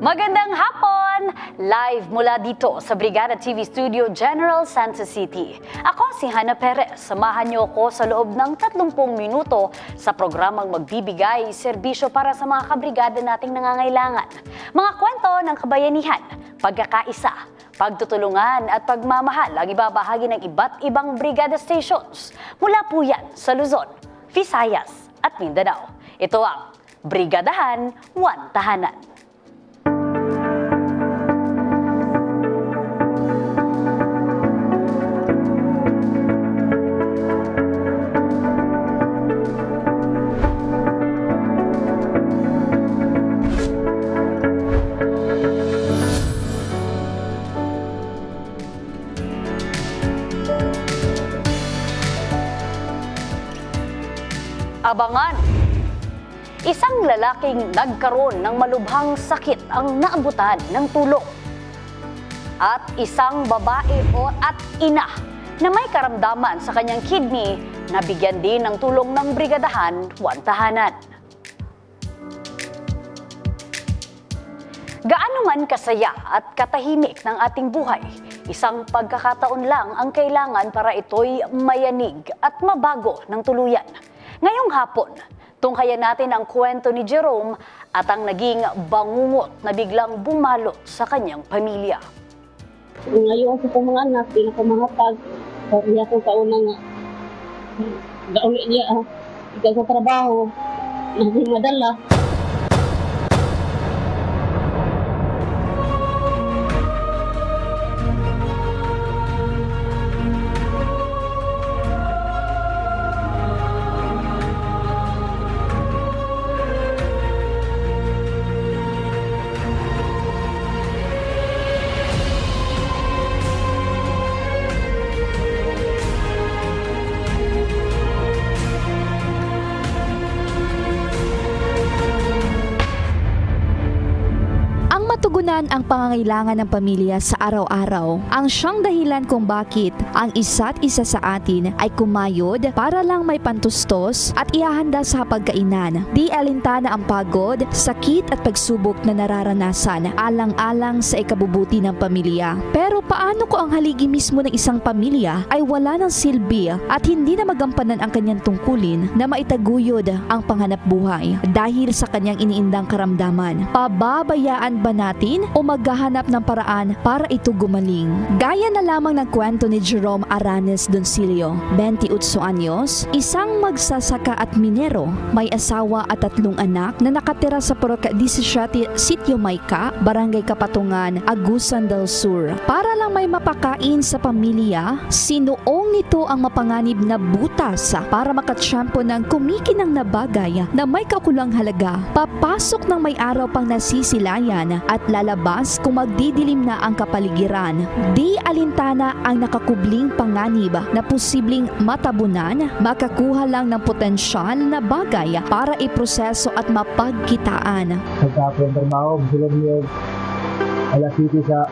Magandang hapon! Live mula dito sa Brigada TV Studio, General Santos City. Ako si Hannah Perez. Samahan niyo ako sa loob ng 30 minuto sa programang magbibigay serbisyo para sa mga kabrigada nating nangangailangan. Mga kwento ng kabayanihan, pagkakaisa, pagtutulungan at pagmamahal ang ibabahagi ng iba't ibang brigada stations. Mula po yan sa Luzon, Visayas at Mindanao. Ito ang Brigadahan, One Tahanan. Abangan! Isang lalaking nagkaroon ng malubhang sakit ang naabutan ng tulong. At isang babae at ina na may karamdaman sa kanyang kidney na bigyan din ng tulong ng Brigadahan, One Tahanan. Gaano man kasaya at katahimik ng ating buhay, isang pagkakataon lang ang kailangan para ito'y mayanig at mabago ng tuluyan. Ngayong hapon, tunghayan natin ang kwento ni Jerome at ang naging bangungot na biglang bumalot sa kanyang pamilya. Ngayon sa mga anak, di na ko mahatag. Kaya ko kauna nga, gauli niya, ikaw sa trabaho, naging madala. Matugunan ang pangangailangan ng pamilya sa araw-araw ang siyang dahilan kung bakit ang isa't isa sa atin ay kumayod para lang may pantustos at ihahanda sa pagkainan. Di alintana ang pagod, sakit at pagsubok na nararanasan alang-alang sa ikabubuti ng pamilya. Pero paano ko ang haligi mismo ng isang pamilya ay wala ng silbi at hindi na magampanan ang kanyang tungkulin na maitaguyod ang panghanap buhay dahil sa kanyang iniindang karamdaman? Pababayaan ba natin o maghahanap ng paraan para ito gumaling? Gaya na lamang ng kwento ni Jerome Aranes Doncilio, 28 anyos, isang magsasaka at minero, may asawa at 3 anak na nakatira sa Poroca 17, Sitio Mayka, Barangay Kapatungan, Agusan del Sur. Para lang may mapakain sa pamilya, sinuong nito ang mapanganib na butas para makatsyempo ng kumikinang na bagay na may kakulang halaga. Papasok ng may araw pang nasisilayan at lalabas kung magdidilim na ang kapaligiran. Di alintana ang nakakubling panganib na posibleng matabunan, makakuha lang ng potensyal na bagay para iproseso at mapagkitaan. Pagkapon trabaho, gusto niyo alas 7 sa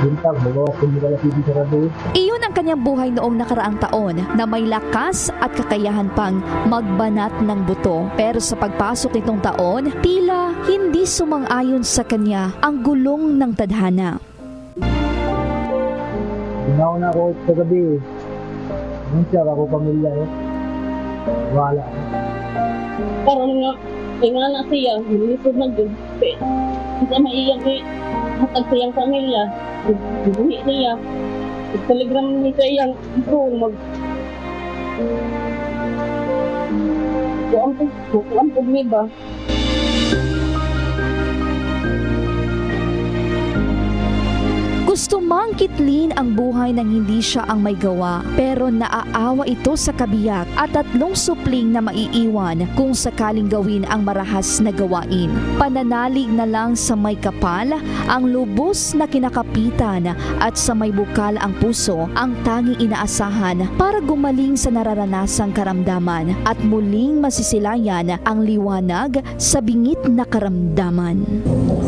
bintag, bago kung alas 7 sa rabi. Iyon ang kanyang buhay noong nakaraang taon na may lakas at kakayahan pang magbanat ng buto. Pero sa pagpasok nitong taon, tila hindi sumang-ayon sa kanya ang gulong ng tadhana. Ginaw na ako sa gabi. Muntiyak ako pamilya eh. Wala. Parang nga, nga na siya, nilisod na dun. Isa maiyak eh, matag siyang pamilya. Buhi niya. Telegram ni siya yung mag... Kuan po ba? Gusto mang kitlin ang buhay nang hindi siya ang may gawa, pero naaawa ito sa kabiyak at 3 supling na maiiwan kung sakaling gawin ang marahas na gawain. Pananalig na lang sa may kapal, ang lubos na kinakapitan at sa may bukal ang puso ang tanging inaasahan para gumaling sa nararanasang karamdaman at muling masisilayan ang liwanag sa bingit na karamdaman.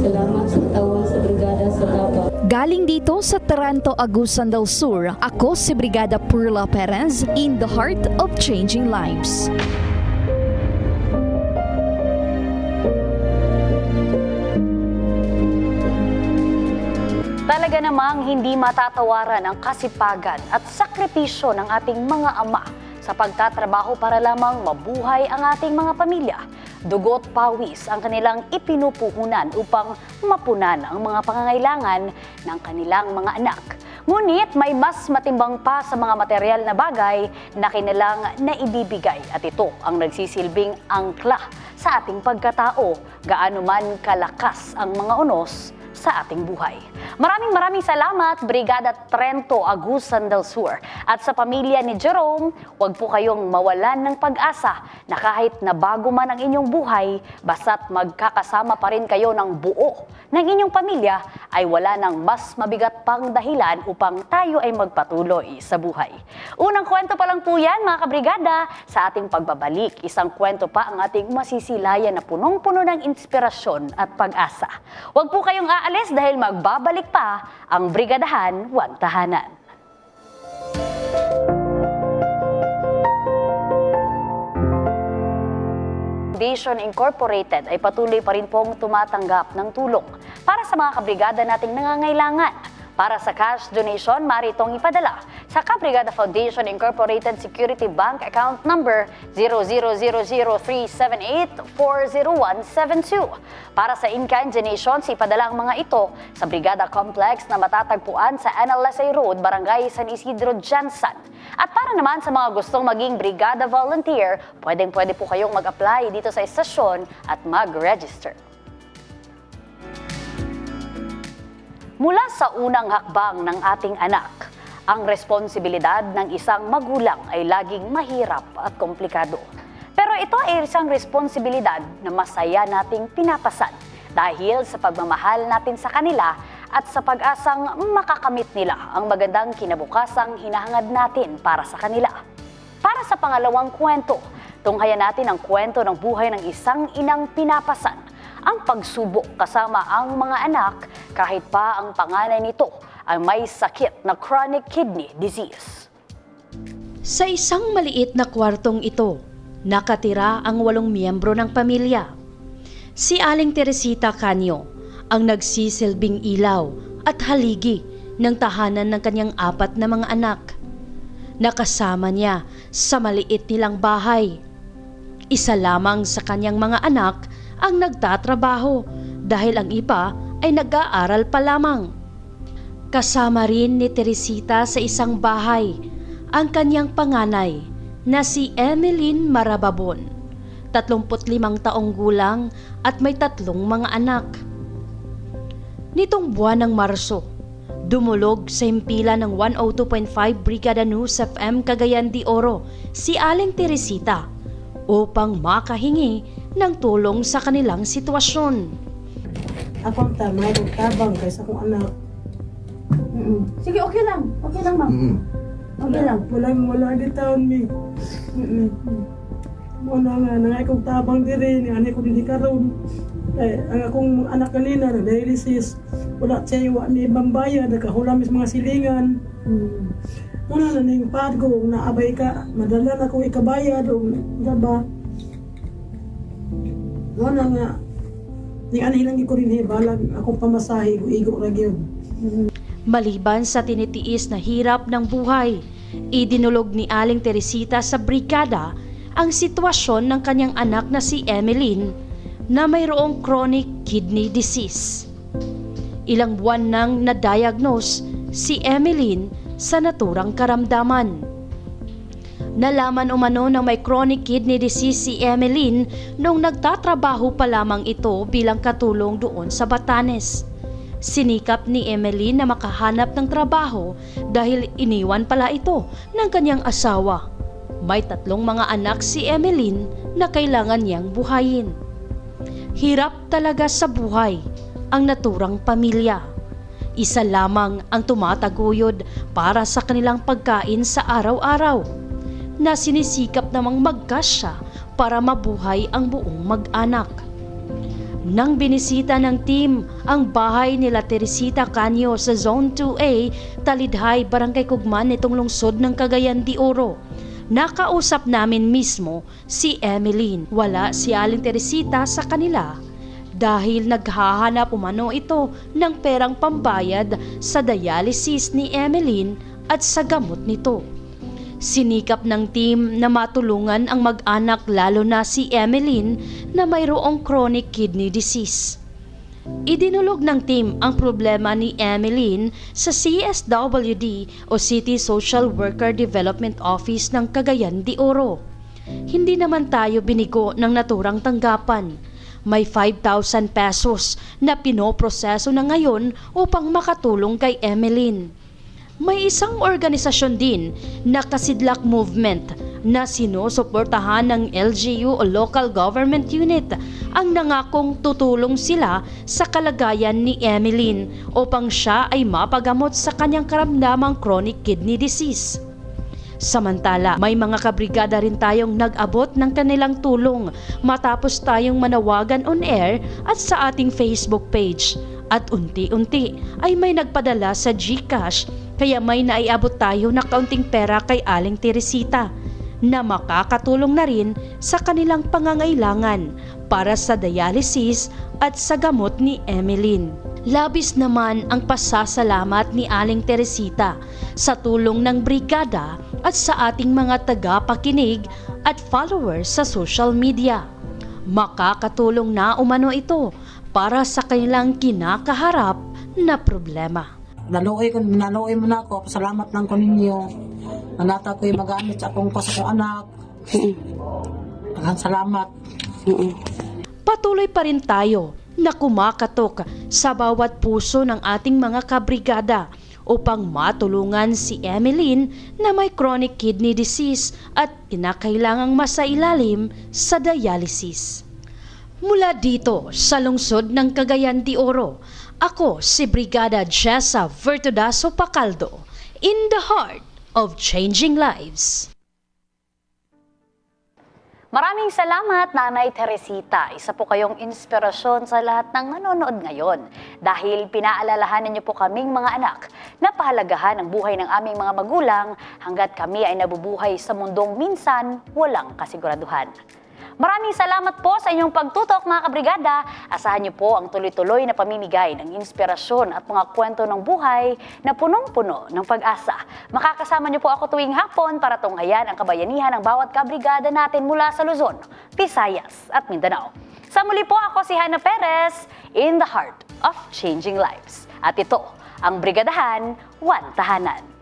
Salamat sa tawag sa brigada sa Davao. Galing dito sa Taranto, Agusan del Sur, ako si Brigada Perla Perez in the heart of changing lives. Talaga namang hindi matatawaran ang kasipagan at sakripisyo ng ating mga ama sa pagtatrabaho para lamang mabuhay ang ating mga pamilya. Dugot pawis ang kanilang ipinupuhunan upang mapunan ang mga pangangailangan ng kanilang mga anak. Ngunit may mas matimbang pa sa mga material na bagay na kanilang naibibigay at ito ang nagsisilbing angkla sa ating pagkatao, gaano man kalakas ang mga unos sa ating buhay. Maraming salamat, Brigada Trento Agusan del Sur. At sa pamilya ni Jerome, huwag po kayong mawalan ng pag-asa na kahit nabago man ang inyong buhay, basta't magkakasama pa rin kayo ng buo ng inyong pamilya, ay wala nang mas mabigat pang dahilan upang tayo ay magpatuloy sa buhay. Unang kwento pa lang po yan, mga kabrigada, sa ating pagbabalik. Isang kwento pa ang ating masisilayan na punong-puno ng inspirasyon at pag-asa. Huwag po kayong aalis dahil magbabalik pa ang Brigadahan One Tahanan. Foundation Incorporated ay patuloy pa rin pong tumatanggap ng tulong para sa mga kabrigada nating nangangailangan. Para sa cash donation, maaari itong ipadala sa Kabrigada Foundation Incorporated Security Bank Account Number 0000378-40172. Para sa in-kind donations, ipadala ang mga ito sa Brigada Complex na matatagpuan sa NLSA Road, Barangay San Isidro, Jansan. At para naman sa mga gustong maging Brigada Volunteer, pwede po kayong mag-apply dito sa istasyon at mag-register. Mula sa unang hakbang ng ating anak, ang responsibilidad ng isang magulang ay laging mahirap at komplikado. Pero ito ay isang responsibilidad na masaya nating pinapasan dahil sa pagmamahal natin sa kanila at sa pag-asang makakamit nila ang magandang kinabukasang hinahangad natin para sa kanila. Para sa pangalawang kwento, tunghayan natin ang kwento ng buhay ng isang inang pinapasan ang pagsubok kasama ang mga anak kahit pa ang panganay nito ay may sakit na chronic kidney disease. Sa isang maliit na kwartong ito, nakatira ang 8 miyembro ng pamilya. Si Aling Teresita Canio ang nagsisilbing ilaw at haligi ng tahanan ng kanyang 4 na mga anak. Nakasama niya sa maliit nilang bahay. Isa lamang sa kanyang mga anak ang nagtatrabaho dahil ang iba ay nag-aaral pa lamang. Kasama rin ni Teresita sa isang bahay ang kanyang panganay na si Emeline Marababon, 35 taong gulang at may 3 mga anak. Nitong buwan ng Marso, dumulog sa himpilan ng 102.5 Brigada News FM Cagayan de Oro si Aling Teresita upang makahingi ng tulong sa kanilang sitwasyon. Ako ang tama, tabang kaysa akong anak. Sige, okay lang, ma'am. Okay lang. Wala di taon mi. Muna nga, nangay kong tabang diri, ni anay ko din karon. Ang akong anak kanina, na-dialysis. Wala siya yung ni bambaya, nagkahulamis mga silingan. Muna na ning padgo, naabay ka, madala na kong ikabayad, o diba? Muna nga, ni anay lang ko rin balag, akong pamasahe, igo ra gyud. Maliban sa tinitiis na hirap ng buhay, idinulog ni Aling Teresita sa brigada ang sitwasyon ng kanyang anak na si Emeline na mayroong chronic kidney disease. Ilang buwan nang na-diagnose si Emeline sa naturang karamdaman. Nalaman umano ng may chronic kidney disease si Emeline nung nagtatrabaho pa lamang ito bilang katulong doon sa Batanes. Sinikap ni Emeline na makahanap ng trabaho dahil iniwan pala ito ng kanyang asawa. May 3 mga anak si Emeline na kailangan niyang buhayin. Hirap talaga sa buhay ang naturang pamilya. Isa lamang ang tumataguyod para sa kanilang pagkain sa araw-araw, na sinisikap namang magkasya para mabuhay ang buong mag-anak. Nang binisita ng team ang bahay nila Teresita Canio sa Zone 2A, Talidhay, Barangay Kugman nitong lungsod ng Cagayan de Oro, nakausap namin mismo si Emeline. Wala si Aling Teresita sa kanila dahil naghahanap umano ito ng perang pambayad sa dialysis ni Emeline at sa gamot nito. Sinikap ng team na matulungan ang mag-anak lalo na si Emeline na mayroong chronic kidney disease. Idinulog ng team ang problema ni Emeline sa CSWD o City Social Worker Development Office ng Cagayan de Oro. Hindi naman tayo binigo ng naturang tanggapan. May 5,000 pesos na pinoproseso na ngayon upang makatulong kay Emeline. May isang organisasyon din na Kasidlak Movement na sinusuportahan ng LGU o Local Government Unit ang nangakong tutulong sila sa kalagayan ni Emeline upang siya ay mapagamot sa kanyang karamdamang chronic kidney disease. Samantala, may mga kabrigada rin tayong nag-abot ng kanilang tulong matapos tayong manawagan on air at sa ating Facebook page. At unti-unti ay may nagpadala sa GCash kaya may naiabot tayo na kaunting pera kay Aling Teresita na makakatulong na rin sa kanilang pangangailangan para sa dialysis at sa gamot ni Emeline. Labis naman ang pasasalamat ni Aling Teresita sa tulong ng brigada at sa ating mga tagapakinig at followers sa social media. Makakatulong na umano ito para sa kanilang kinakaharap na problema. Naluoy mo na ako. Pasalamat lang ko ninyo. Nanata ko'y magamit sa akong pasakong anak. Maraming salamat. Patuloy pa rin tayo na kumakatok sa bawat puso ng ating mga kabrigada upang matulungan si Emeline na may chronic kidney disease at kinakailangang masailalim sa dialysis. Mula dito sa lungsod ng Cagayan de Oro, ako si Brigada Jessa Vertudaso Pacaldo, in the heart of changing lives. Maraming salamat, Nanay Teresita. Isa po kayong inspirasyon sa lahat ng nanonood ngayon dahil pinaalalahanan niyo po kaming mga anak na pahalagahan ang buhay ng aming mga magulang hanggat kami ay nabubuhay sa mundong minsan walang kasiguraduhan. Maraming salamat po sa inyong pagtutok, mga kabrigada. Asahan niyo po ang tuloy-tuloy na pamimigay ng inspirasyon at mga kwento ng buhay na punong-puno ng pag-asa. Makakasama niyo po ako tuwing hapon para tunghayan ang kabayanihan ng bawat kabrigada natin mula sa Luzon, Visayas at Mindanao. Sa muli po, ako si Hannah Perez, in the heart of changing lives. At ito, ang Brigadahan, One Tahanan.